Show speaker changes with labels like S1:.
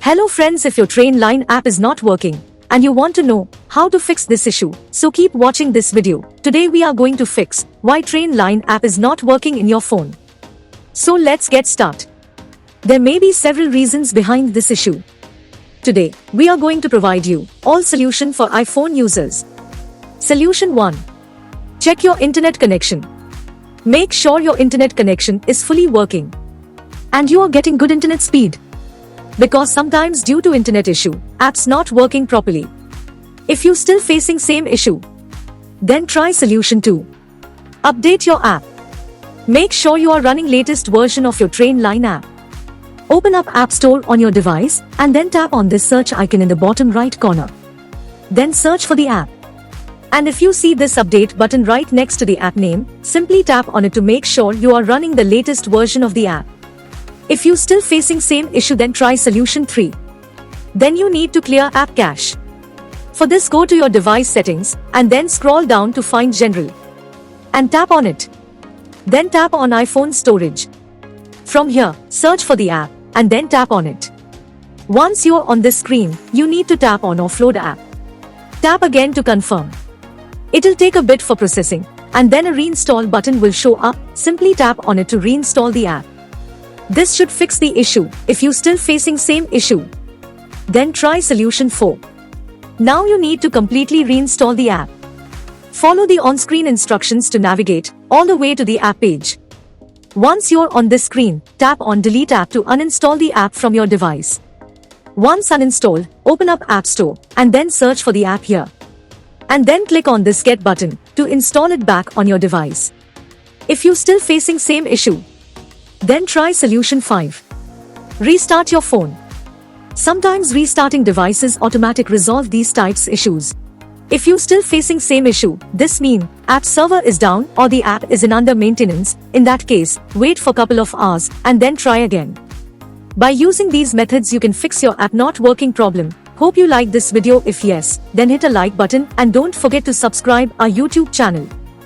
S1: Hello friends, if your Trainline app is not working and you want to know how to fix this issue, so keep watching this video. Today we are going to fix why Trainline app is not working in your phone. So let's get started. There may be several reasons behind this issue. Today, we are going to provide you all solution for iPhone users. Solution 1. Check your internet connection. Make sure your internet connection is fully working and you are getting good internet speed. Because sometimes due to internet issue, apps not working properly. If you still facing same issue, then try solution 2. Update your app. Make sure you are running latest version of your Trainline app. Open up App Store on your device and then tap on this search icon in the bottom right corner. Then search for the app. And if you see this update button right next to the app name, simply tap on it to make sure you are running the latest version of the app. If you still facing same issue, then try solution 3. Then you need to clear app cache. For this, go to your device settings and then scroll down to find general and tap on it. Then tap on iPhone storage. From here, search for the app and then tap on it. Once you're on this screen, you need to tap on offload app. Tap again to confirm. It'll take a bit for processing and then a reinstall button will show up. Simply tap on it to reinstall the app. This should fix the issue. If you still facing same issue, then try solution 4. Now you need to completely reinstall the app. Follow the on-screen instructions to navigate all the way to the app page. Once you're on this screen, tap on delete app to uninstall the app from your device. Once uninstalled, open up App Store and then search for the app here. And then click on this get button to install it back on your device. If you still facing same issue, then try solution 5. Restart your phone. Sometimes restarting devices automatic resolve these types issues. If you still facing same issue, this mean app server is down or the app is in under maintenance. In that case, wait for couple of hours and then try again. By using these methods, you can fix your app not working problem. Hope you like this video. If yes, then hit a like button and don't forget to subscribe our YouTube channel.